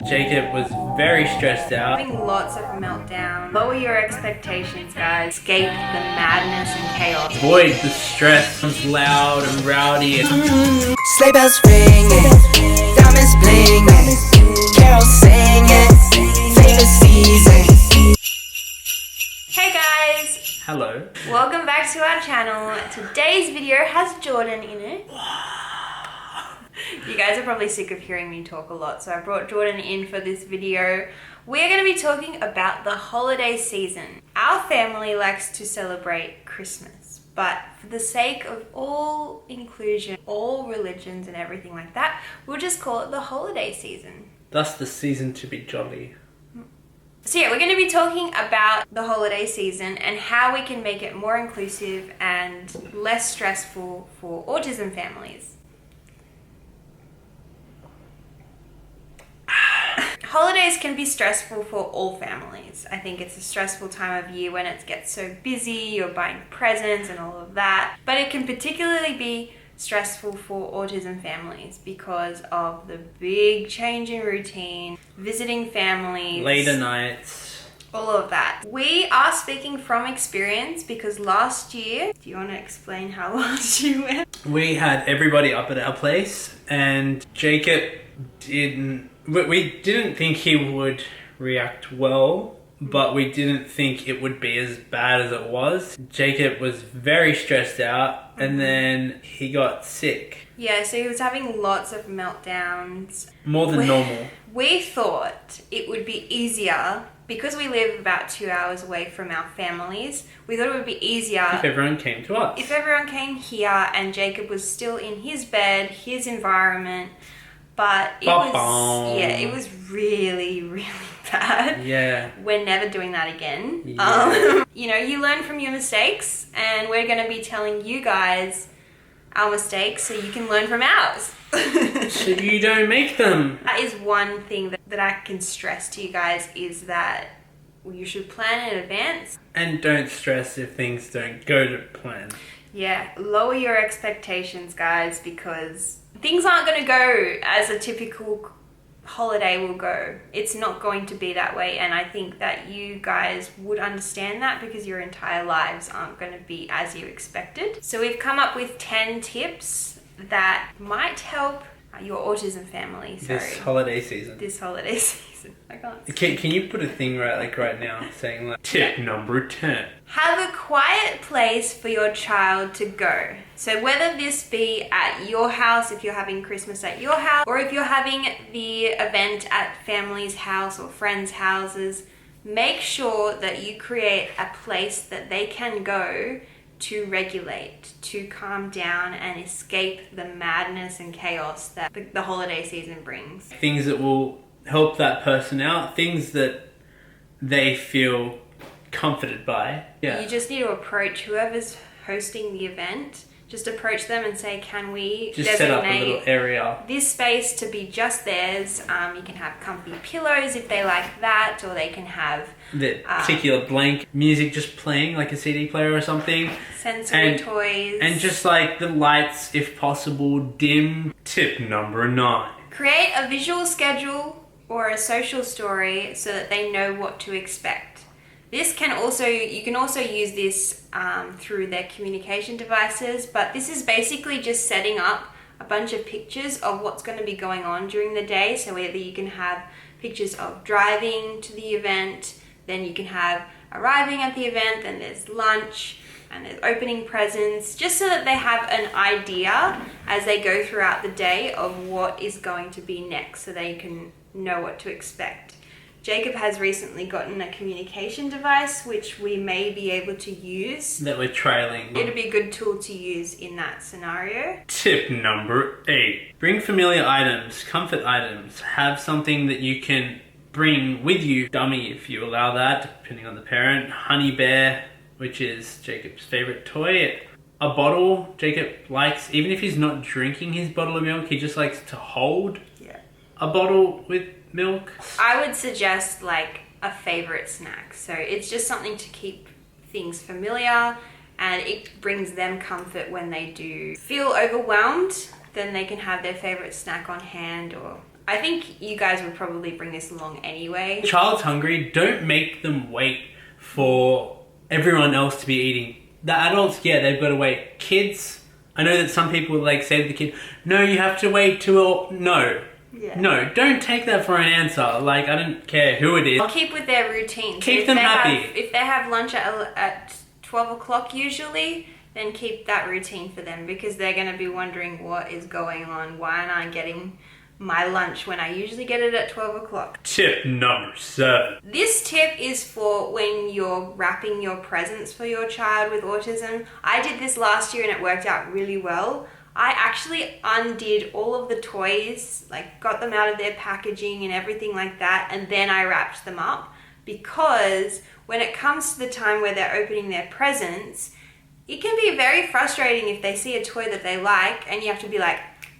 Jacob was very stressed out. Having lots of meltdown. Lower your expectations, guys. Escape the madness and chaos. Avoid the stress. It was loud and rowdy. Sleigh bells ringing, diamonds blinging, carols singing, favorite season. Hey guys! Hello. Welcome back to our channel. Today's video has Jordan in it. You guys are probably sick of hearing me talk a lot, so I brought Jordan in for this video. We're going to be talking about the holiday season. Our family likes to celebrate Christmas, but for the sake of all inclusion, all religions and everything like that, we'll just call it the holiday season. Thus the season to be jolly. So yeah, we're going to be talking about the holiday season and how we can make it more inclusive and less stressful for autism families. Holidays can be stressful for all families. I think it's a stressful time of year when it gets so busy, you're buying presents and all of that. But it can particularly be stressful for autism families because of the big change in routine, visiting families, Later nights. all of that. We are speaking from experience because last year, do you want to explain how last year went? We had everybody up at our place and Jacob we didn't think he would react well, but we didn't think it would be as bad as it was. Jacob was very stressed out and then he got sick. Yeah, so he was having lots of meltdowns. More than normal. We thought it would be easier, because we live about 2 hours away from our families, we thought it would be easier If everyone came to us. if everyone came here and Jacob was still in his bed, his environment. But it was really, really bad. Yeah. We're never doing that again. Yeah. You learn from your mistakes, and we're going to be telling you guys our mistakes so you can learn from ours. So you don't make them. That is one thing that I can stress to you guys, is that you should plan in advance. And don't stress if things don't go to plan. Yeah, lower your expectations, guys, because things aren't going to go as a typical holiday will go. It's not going to be that way, and I think that you guys would understand that because your entire lives aren't going to be as you expected. So we've come up with 10 tips that might help your autism family. This holiday season. This holiday season. I can't. Can you put a thing right now saying like tip number 10? Have a quiet place for your child to go. So whether this be at your house, if you're having Christmas at your house, or if you're having the event at family's house or friends' houses, make sure that you create a place that they can go to regulate, to calm down and escape the madness and chaos that the holiday season brings. Things that will help that person out, things that they feel comforted by. Yeah. You just need to approach whoever's hosting the event. Just approach them and say, can we Just set up a little area. This space to be just theirs? You can have comfy pillows if they like that, or they can have The particular blank music just playing, like a CD player or something. sensory toys. And just like the lights, if possible, dim. Tip number 9. Create a visual schedule or a social story so that they know what to expect. You can also use this through their communication devices, but this is basically just setting up a bunch of pictures of what's going to be going on during the day. So either you can have pictures of driving to the event, then you can have arriving at the event, then there's lunch, and there's opening presents, just so that they have an idea as they go throughout the day of what is going to be next, so they can know what to expect. Jacob has recently gotten a communication device which we may be able to use. That we're trailing. It'd be a good tool to use in that scenario. Tip number 8. Bring familiar items, comfort items. Have something that you can bring with you. Dummy, if you allow that, depending on the parent. Honey bear, which is Jacob's favorite toy. A bottle Jacob likes, even if he's not drinking his bottle of milk, he just likes to hold a bottle with milk. I would suggest like a favorite snack. So it's just something to keep things familiar, and it brings them comfort when they do feel overwhelmed. Then they can have their favorite snack on hand, or I think you guys would probably bring this along anyway. If a child's hungry, don't make them wait for everyone else to be eating. The adults, yeah, they've got to wait. Kids, I know that some people like say to the kid, no, you have to wait till... No. Yeah. No, don't take that for an answer. Like, I don't care who it is. I'll keep with their routine. Keep them happy. If they have lunch at 12 o'clock usually, then keep that routine for them, because they're going to be wondering what is going on. Why aren't I getting my lunch when I usually get it at 12 o'clock? Tip number 7. This tip is for when you're wrapping your presents for your child with autism. I did this last year and it worked out really well. I actually undid all of the toys, like got them out of their packaging and everything like that, and then I wrapped them up, because when it comes to the time where they're opening their presents, it can be very frustrating if they see a toy that they like and you have to be like,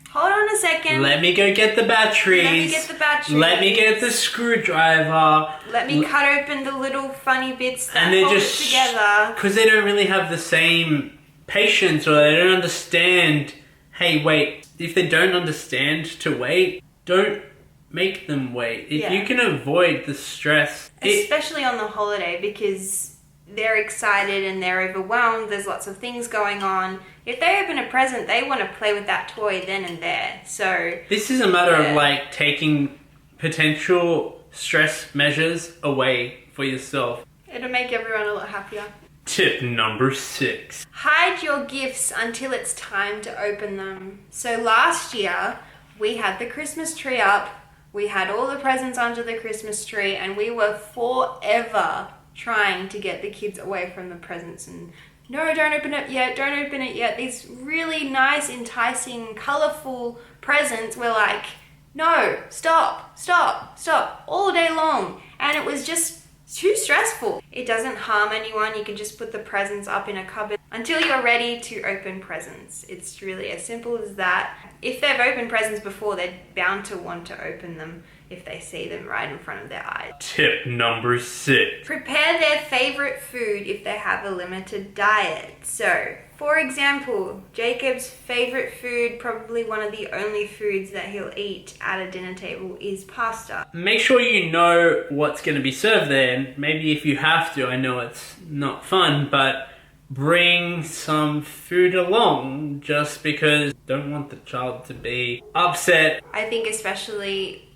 hold on a second. Let me go get the batteries. Let me get the batteries. Let me get the screwdriver. Let me cut open the little funny bits that And they're hold just it together. Because they don't really have the same patience, or they don't understand. Hey, wait. If they don't understand to wait, don't make them wait. If you can avoid the stress. Especially on the holiday, because they're excited and they're overwhelmed. There's lots of things going on. If they open a present, they want to play with that toy then and there. So this is a matter of like taking potential stress measures away for yourself. It'll make everyone a lot happier. Tip number 6. Hide your gifts until it's time to open them. So last year, we had the Christmas tree up, we had all the presents under the Christmas tree, and we were forever trying to get the kids away from the presents. And no, don't open it yet, don't open it yet. These really nice, enticing, colourful presents were like, no, stop, stop, stop, all day long. And it was just too stressful. It doesn't harm anyone. You can just put the presents up in a cupboard until you're ready to open presents. It's really as simple as that. If they've opened presents before, they're bound to want to open them if they see them right in front of their eyes. Tip number 6. Prepare their favorite food if they have a limited diet. So, for example, Jacob's favorite food, probably one of the only foods that he'll eat at a dinner table, is pasta. Make sure you know what's going to be served there. And maybe if you have to, I know it's not fun, but bring some food along, just because don't want the child to be upset. I think especially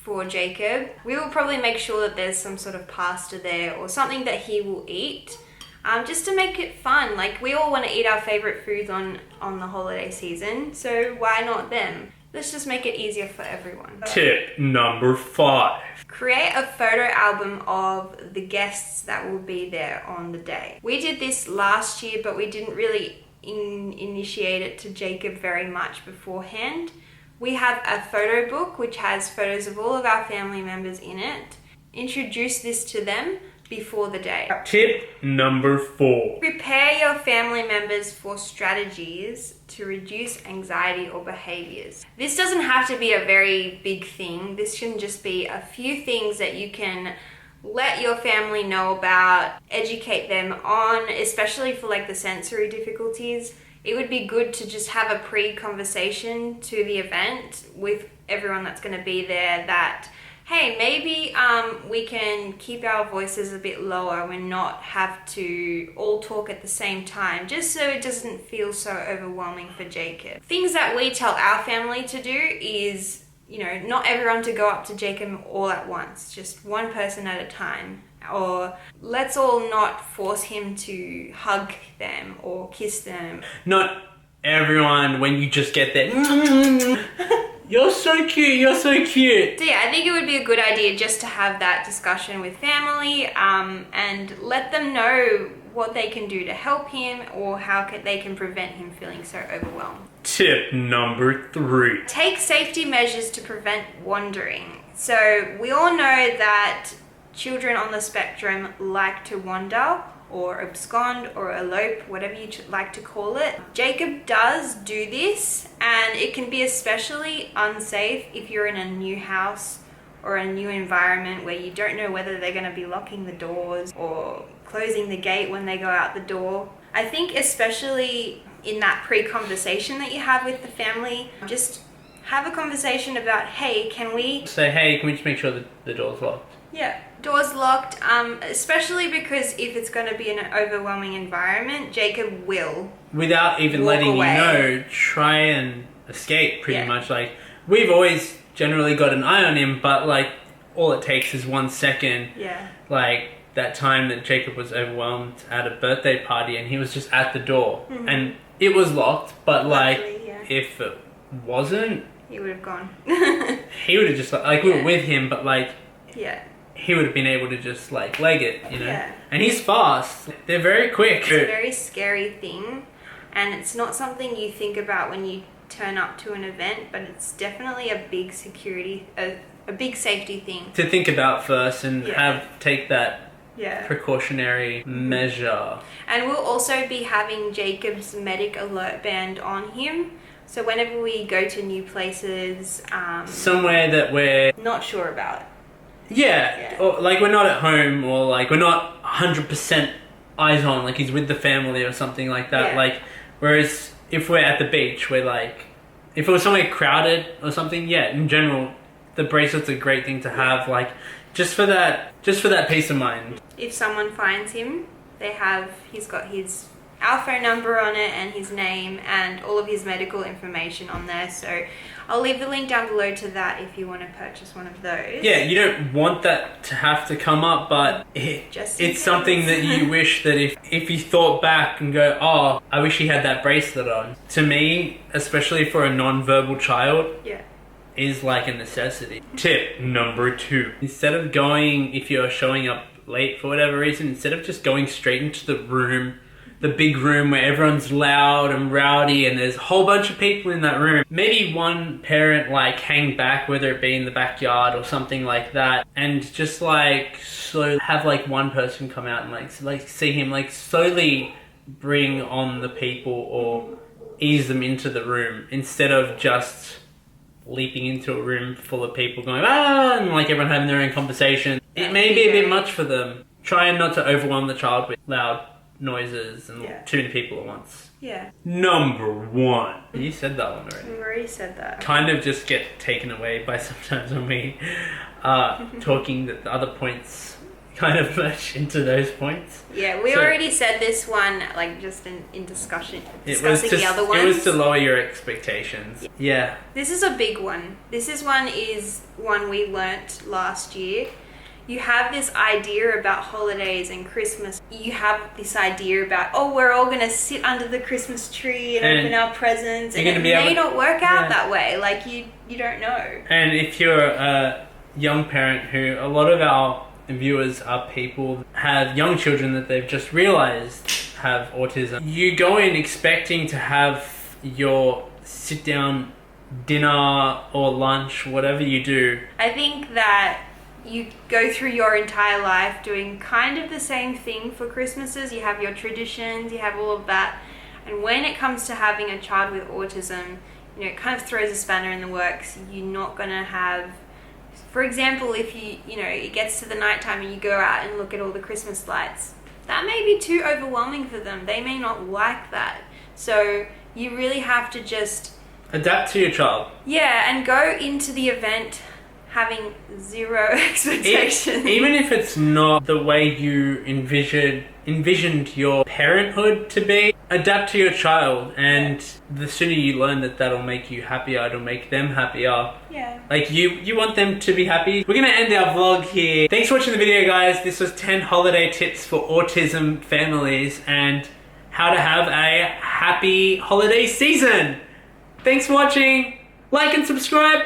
for Jacob, we will probably make sure that there's some sort of pasta there or something that he will eat, just to make it fun. Like, we all want to eat our favorite foods on the holiday season, so why not them? Let's just make it easier for everyone. Tip number 5. Create a photo album of the guests that will be there on the day. We did this last year, but we didn't really initiate it to Jacob very much beforehand. We have a photo book which has photos of all of our family members in it. Introduce this to them before the day. Tip number 4. Prepare your family members for strategies to reduce anxiety or behaviors. This doesn't have to be a very big thing. This can just be a few things that you can let your family know about, educate them on, especially for like the sensory difficulties. It would be good to just have a pre-conversation to the event with everyone that's going to be there that, hey, maybe we can keep our voices a bit lower and not have to all talk at the same time, just so it doesn't feel so overwhelming for Jacob. Things that we tell our family to do is, not everyone to go up to Jacob all at once, just one person at a time. Or let's all not force him to hug them or kiss them. Not everyone, when you just get there, you're so cute, you're so cute. So yeah, I think it would be a good idea just to have that discussion with family, and let them know what they can do to help him or how they can prevent him feeling so overwhelmed. Tip number 3. Take safety measures to prevent wandering. So we all know that children on the spectrum like to wander or abscond or elope, whatever you like to call it. Jacob does do this, and it can be especially unsafe if you're in a new house or a new environment where you don't know whether they're going to be locking the doors or closing the gate when they go out the door. I think especially in that pre-conversation that you have with the family, just have a conversation about, hey, can we... Say, hey, can we just make sure that the door's locked? Yeah, door's locked, especially because if it's going to be an overwhelming environment, Jacob will. Without even walk letting away. you know, try and escape pretty Yeah. much. Like, we've always generally got an eye on him, but like, all it takes is 1 second. Yeah. Like, that time that Jacob was overwhelmed at a birthday party and he was just at the door. And it was locked, but like, Luckily, yeah. if it wasn't, He would have gone. he would have just, like, we were Yeah. with him, but like, Yeah. he would have been able to just like leg it, you know? Yeah. And he's fast. They're very quick. It's a very scary thing, and it's not something you think about when you turn up to an event, but it's definitely a big security, a big safety thing. To think about first and Yeah. take that Yeah. precautionary measure. And we'll also be having Jacob's medic alert band on him. So whenever we go to new places, Somewhere that we're, not sure about. yeah, or like we're not at home, or like we're not 100% eyes on, like he's with the family or something like that. Yeah. Like, whereas if we're at the beach, we're like, if it was somewhere crowded or something, yeah, in general, the bracelet's a great thing to have, like, just for that peace of mind. If someone finds him, he's got his our phone number on it and his name and all of his medical information on there. So I'll leave the link down below to that if you want to purchase one of those. Yeah, you don't want that to have to come up, but Just in it's something case. that you wish that if you thought back and go, oh, I wish he had that bracelet on. To me, especially for a non-verbal child, Yeah. is like a necessity. Tip number 2. Instead of going, if you're showing up late for whatever reason, instead of just going straight into the room, the big room where everyone's loud and rowdy and there's a whole bunch of people in that room, maybe one parent like hang back, whether it be in the backyard or something like that, and just like slowly have like one person come out and like see him like slowly bring on the people or ease them into the room, instead of just leaping into a room full of people going, ah, and like everyone having their own conversation. It may be a bit much for them. Try not to overwhelm the child with loud noises and too many people at once. Yeah. Number 1. You said that one already. We've already said that. Kind of just get taken away by sometimes when we talking that the other points kind of merge into those points. Yeah, we So- already said this one, like just in discussing It was the other ones. It was to lower your expectations. Yeah. This is a big one. This is one we learnt last year. You have this idea about holidays and Christmas. You have this idea about, oh, we're all going to sit under the Christmas tree and open our presents. And you're it gonna be may able- not work out Yeah. that way. Like, you don't know. And if you're a young parent, who a lot of our viewers are people that have young children that they've just realized have autism, you go in expecting to have your sit down dinner or lunch, whatever you do. I think that you go through your entire life doing kind of the same thing for Christmases. You have your traditions, you have all of that. And when it comes to having a child with autism, you know, it kind of throws a spanner in the works. You're not going to have, for example, if it gets to the nighttime and you go out and look at all the Christmas lights, that may be too overwhelming for them. They may not like that. So you really have to just Adapt to your child. yeah, and go into the event having zero expectations. Even if it's not the way you envisioned your parenthood to be, adapt to your child, and the sooner you learn that that'll make you happier, it'll make them happier. Yeah. Like, you want them to be happy. We're gonna end our vlog here. Thanks for watching the video, guys. This was 10 holiday tips for autism families and how to have a happy holiday season. Thanks for watching. Like and subscribe.